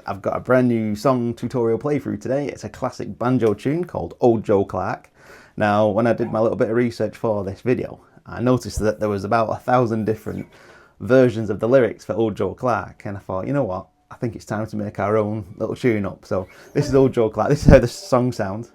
I've got a brand new song tutorial playthrough today. It's a classic banjo tune called Old Joe Clark. Now, when I did my little bit of research for this video, I noticed that there was about 1,000 different versions of the lyrics for Old Joe Clark, and I thought, you know what, I think it's time to make our own little tune up. So this is Old Joe Clark. This is how the song sounds.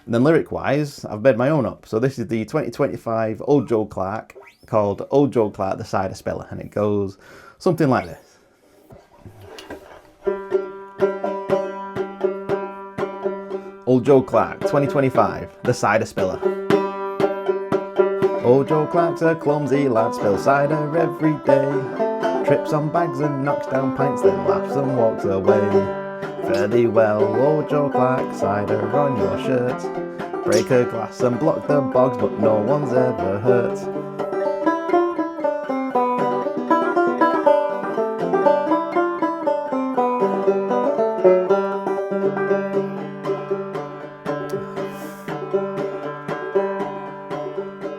And then lyric-wise, I've made my own up. So this is the 2025 Old Joe Clark called Old Joe Clark the Cider Spiller, and it goes something like this. Old Joe Clark 2025, the Cider Spiller. Old Joe Clark's a clumsy lad, spills cider every day. Trips on bags and knocks down pints, then laughs and walks away. Fare thee well, Old Joe Clark, cider on your shirt. Break a glass and block the bogs, but no one's ever hurt.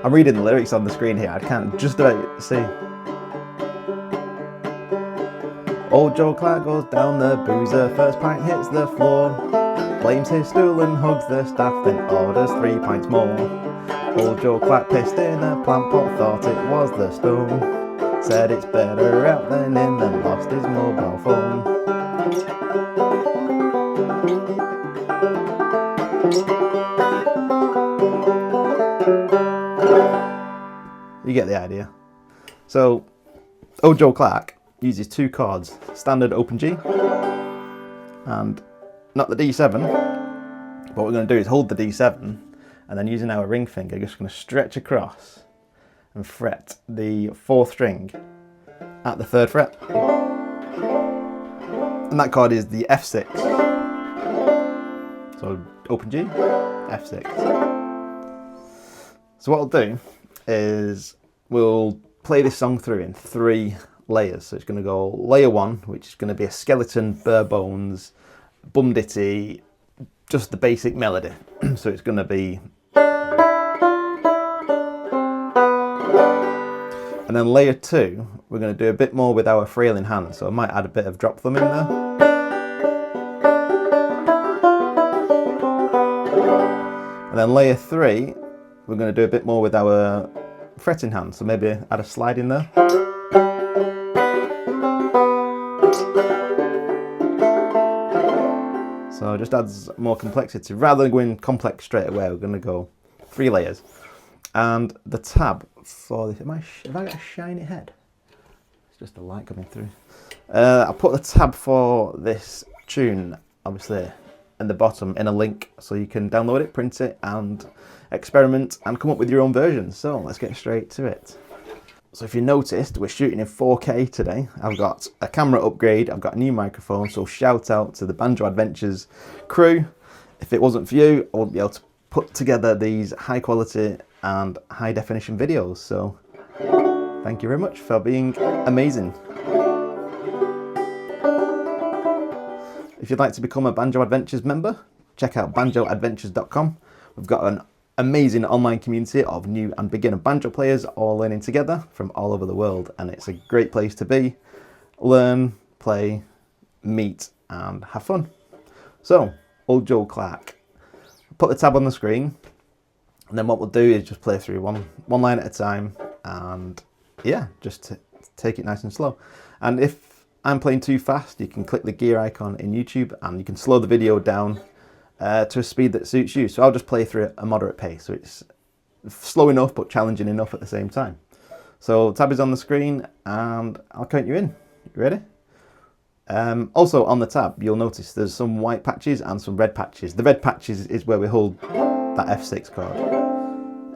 I'm reading the lyrics on the screen here, I can't just about see. Old Joe Clark goes down the boozer, first pint hits the floor. Blames his stool and hugs the staff, then orders 3 pints more. Old Joe Clark pissed in a plant pot, thought it was the stone. Said it's better out than in, then lost his mobile phone. You get the idea. So, Old Joe Clark uses 2 chords, standard open G, and not the D7. What we're going to do is hold the D7, and then using our ring finger, just going to stretch across and fret the 4th string at the 3rd fret. And that chord is the F6. So open G, F6. So what I'll do is we'll play this song through in 3 layers. So it's going to go layer 1, which is going to be a skeleton, bare bones, bum ditty, just the basic melody. So it's going to be, and then layer 2, we're going to do a bit more with our frailing hand. So I might add a bit of drop thumb in there. And then layer 3, we're going to do a bit more with our fretting hand. So maybe add a slide in there. So it just adds more complexity. Rather than going complex straight away, we're going to go 3 layers. And the tab for this, have I got a shiny head? It's just the light coming through. I put the tab for this tune, obviously, in the bottom in a link, so you can download it, print it, and experiment and come up with your own versions. So let's get straight to it. So if you noticed, we're shooting in 4K today. I've got a camera upgrade, I've got a new microphone, so shout out to the Banjo Adventures crew. If it wasn't for you, I wouldn't be able to put together these high quality and high definition videos. So thank you very much for being amazing. If you'd like to become a Banjo Adventures member, check out banjoadventures.com. We've got an amazing online community of new and beginner banjo players all learning together from all over the world, and it's a great place to be, learn, play, meet and have fun. So, Old Joe Clark. Put the tab on the screen, and then what we'll do is just play through one line at a time, and yeah, just take it nice and slow. And if I'm playing too fast, you can click the gear icon in YouTube and you can slow the video down to a speed that suits you. So I'll just play through at a moderate pace, so it's slow enough but challenging enough at the same time. So tab is on the screen and I'll count you in. You ready? Also on the tab, you'll notice there's some white patches and some red patches. The red patches is where we hold that F6 chord.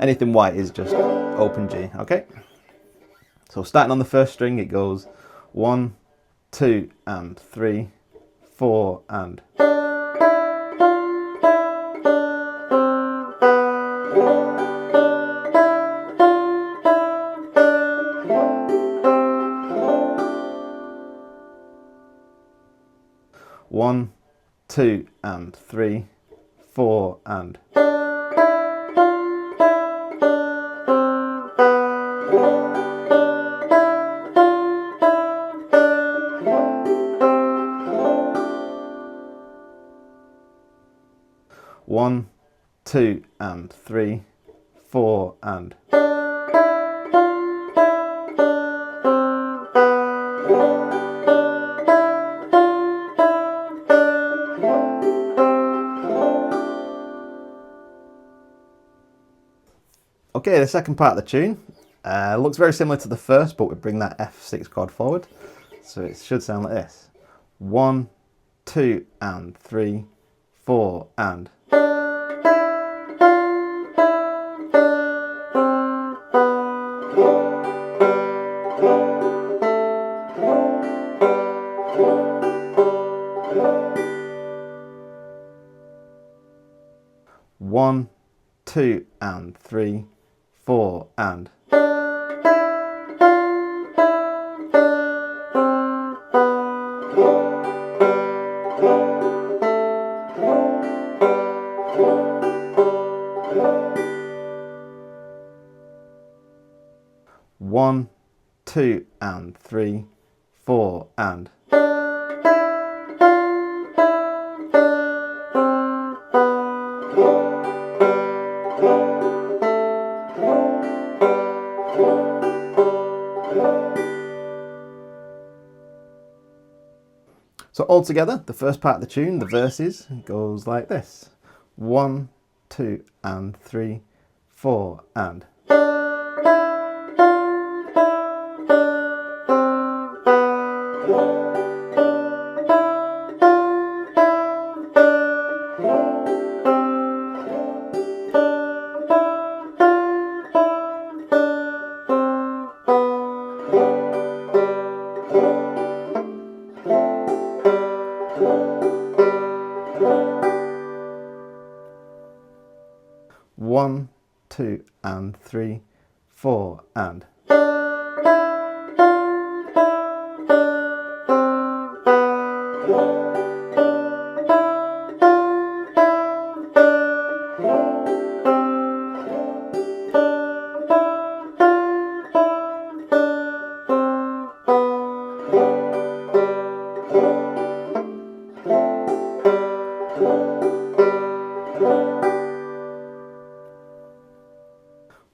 Anything white is just open G, okay? So starting on the 1st string, it goes 1, 2 and 3, 4 and 1, 2 and 3, 4 and 2 and 3, 4 and. Okay, the second part of the tune looks very similar to the first, but we bring that F6 chord forward. So it should sound like this. 1, 2 and 3, 4 and. One, 2 and 3, 4 and. One, 2 and 3, 4 and. So all together, the first part of the tune, the verses, goes like this. 1, 2 and 3, 4 and. One, 2 and 3, 4 and.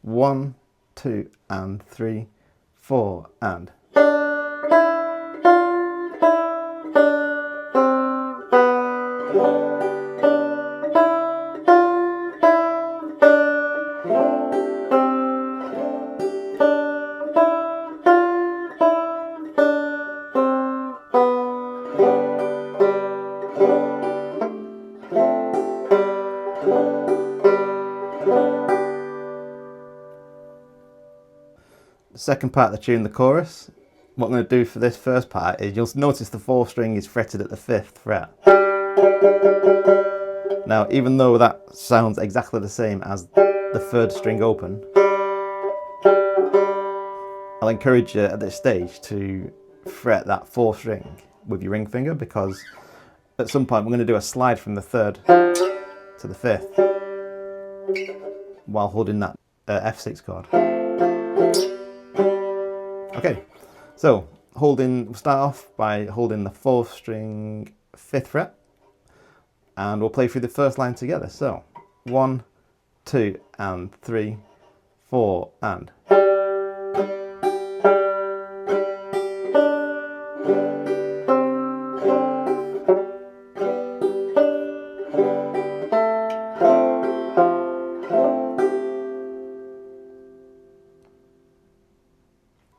One, 2 and 3, 4 and. The second part of the tune, the chorus. What I'm going to do for this first part is you'll notice the 4th string is fretted at the 5th fret. Now, even though that sounds exactly the same as the 3rd string open, I'll encourage you at this stage to fret that 4th string with your ring finger, because at some point we're going to do a slide from the 3rd to the 5th while holding that F6 chord. Okay, so we'll start off by holding the 4th string 5th fret, and we'll play through the first line together. So 1, 2 and 3, 4 and.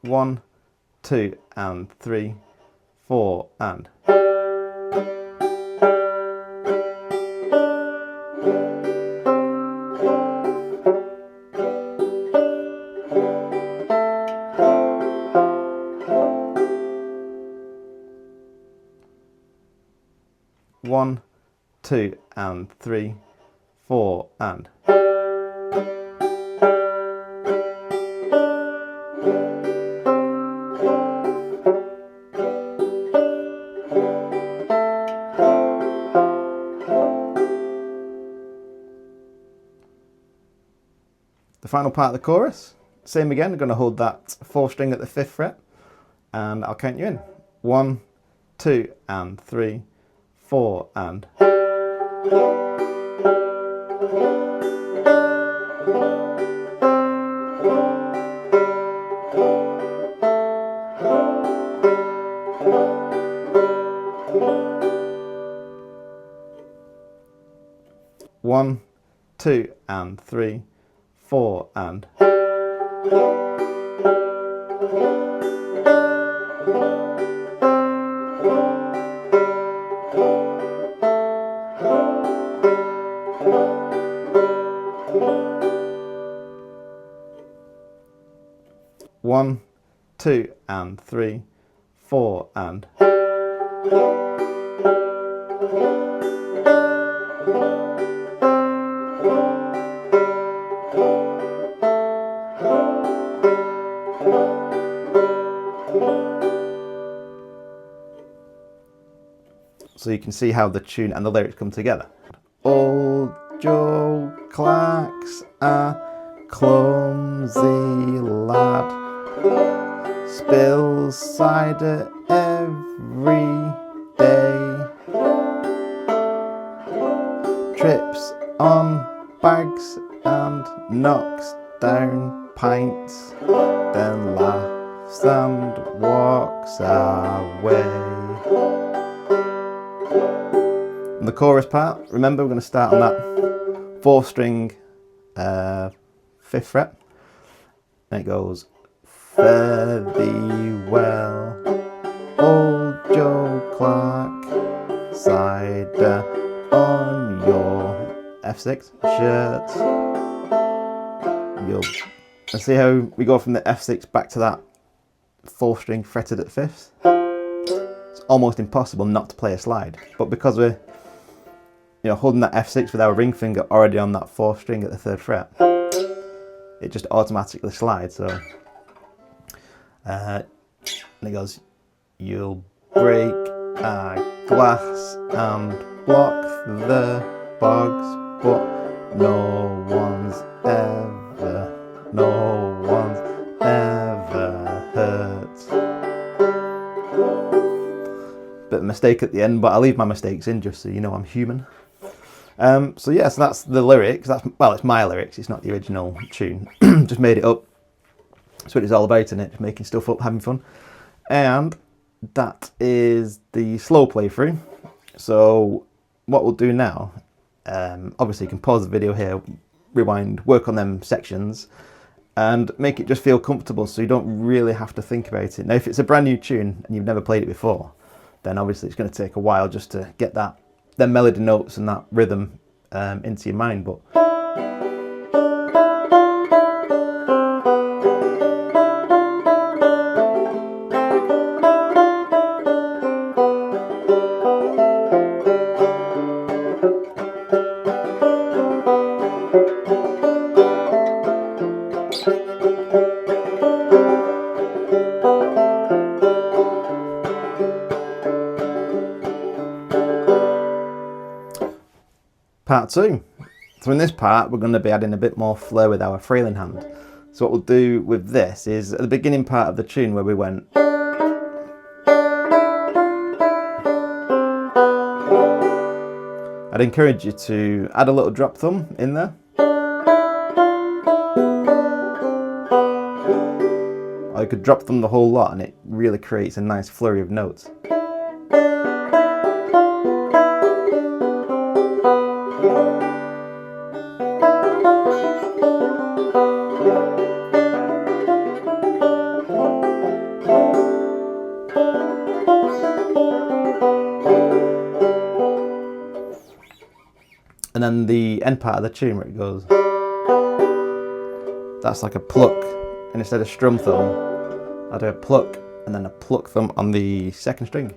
One, 2 and 3, 4 and. One, 2 and 3, 4 and. The final part of the chorus, same again, I'm going to hold that 4th string at the 5th fret, and I'll count you in. 1, 2 and 3, 4 and. One, two, and three, four, and. One, two, and three, four, and. So you can see how the tune and the lyrics come together. Old Joe Clark's a clumsy lad, spills cider every day, trips on bags and knocks down pints, then laughs and walks away. And the chorus part, remember we're going to start on that 4th string 5th fret, and it goes, fare thee well, old Joe Clark, cider on your F6 shirt. And see how we go from the F6 back to that 4th string fretted at 5th? It's almost impossible not to play a slide, but because we're holding that F6 with our ring finger already on that 4th string at the 3rd fret, it just automatically slides. So and it goes, you'll break a glass and block the bogs, but no one's ever hurt. Bit of a mistake at the end, but I leave my mistakes in just so you know I'm human. So yeah, so that's the lyrics. It's my lyrics. It's not the original tune. Just made it up. That's what it's all about, isn't it? Just making stuff up, having fun. And that is the slow playthrough. So what we'll do now, obviously you can pause the video here, rewind, work on them sections, and make it just feel comfortable so you don't really have to think about it. Now, if it's a brand new tune and you've never played it before, then obviously it's going to take a while just to get them melody notes and that rhythm into your mind. But part 2. So in this part we're going to be adding a bit more flair with our frailing hand. So what we'll do with this is at the beginning part of the tune where we went, I'd encourage you to add a little drop thumb in there. Or you could drop thumb the whole lot and it really creates a nice flurry of notes. And then the end part of the tune where it goes, that's like a pluck, and instead of strum thumb, I'll do a pluck and then a pluck thumb on the 2nd string.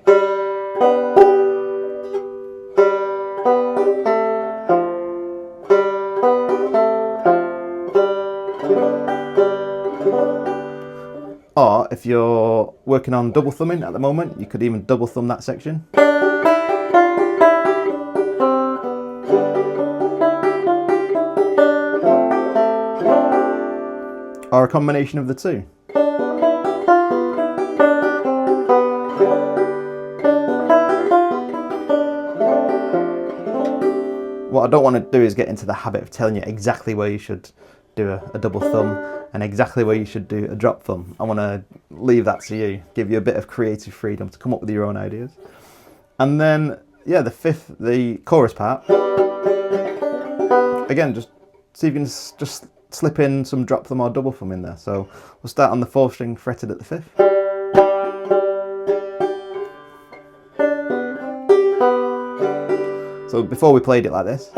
Or if you're working on double thumbing at the moment, you could even double thumb that section. Or a combination of the two. what I don't want to do is get into the habit of telling you exactly where you should do a double thumb and exactly where you should do a drop thumb. I want to leave that to you, give you a bit of creative freedom to come up with your own ideas. And then, yeah, the chorus part. Again, just see if you can just slip in some drop thumb or double thumb in there. So we'll start on the 4th string fretted at the 5th. So before we played it like this.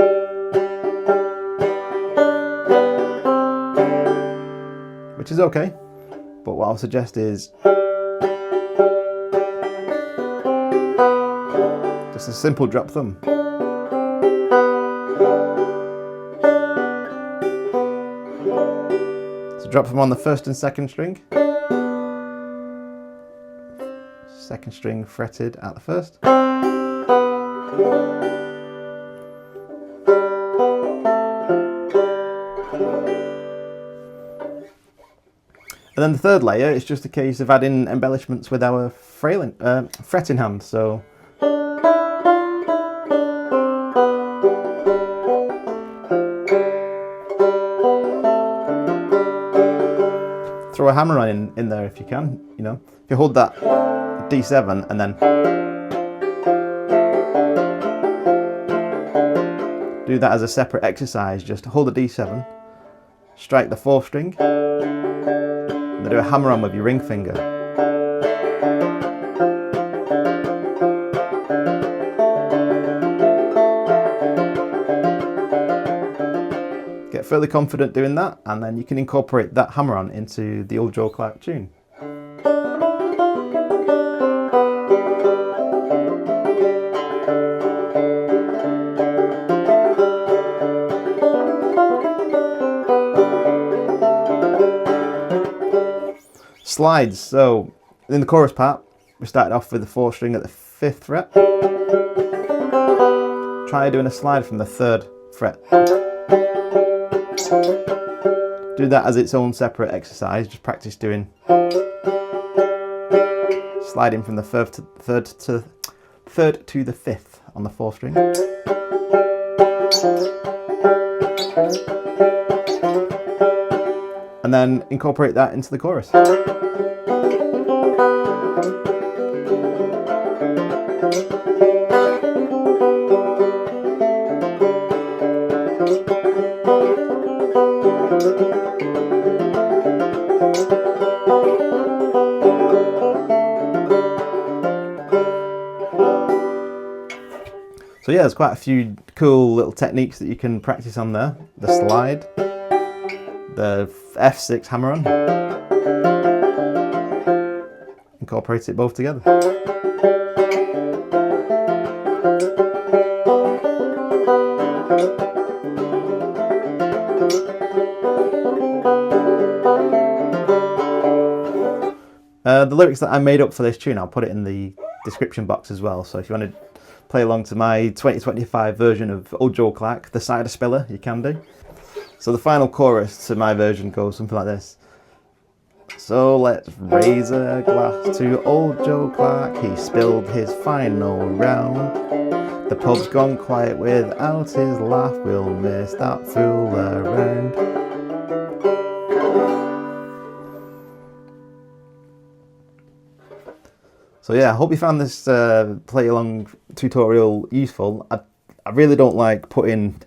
Which is okay, but what I'll suggest is just a simple drop thumb. So drop thumb on the 1st and 2nd string. 2nd string fretted at the 1st. And then the 3rd layer is just a case of adding embellishments with our fretting hand. So throw a hammer on in there if you can. You know, if you hold that D7 and then do that as a separate exercise, just hold the D7, strike the 4th string. And do a hammer on with your ring finger. Get fairly confident doing that, and then you can incorporate that hammer on into the Old Joe Clark tune. Slides. So in the chorus part, we started off with the 4th string at the 5th fret. Try doing a slide from the 3rd fret. Do that as its own separate exercise. Just practice doing sliding from the 3rd to the 5th on the 4th string. And then incorporate that into the chorus. So yeah, there's quite a few cool little techniques that you can practice on there. The slide, the F6 hammer on, incorporate it both together. The lyrics that I made up for this tune, I'll put it in the description box as well, so if you want to play along to my 2025 version of Old Joe Clark, the cider spiller, you can do. So the final chorus to my version goes something like this. So let's raise a glass to Old Joe Clark, he spilled his final round. The pub's gone quiet without his laugh, we'll miss that fool around. So yeah, I hope you found this play along tutorial useful. I really don't like putting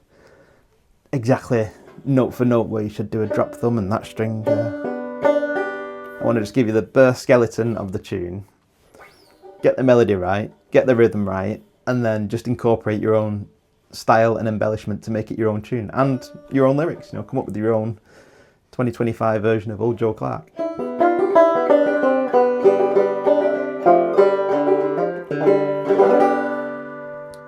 exactly note for note where you should do a drop thumb and that string. I want to just give you the burst skeleton of the tune, get the melody right, get the rhythm right, and then just incorporate your own style and embellishment to make it your own tune and your own lyrics. You know, come up with your own 2025 version of Old Joe Clark.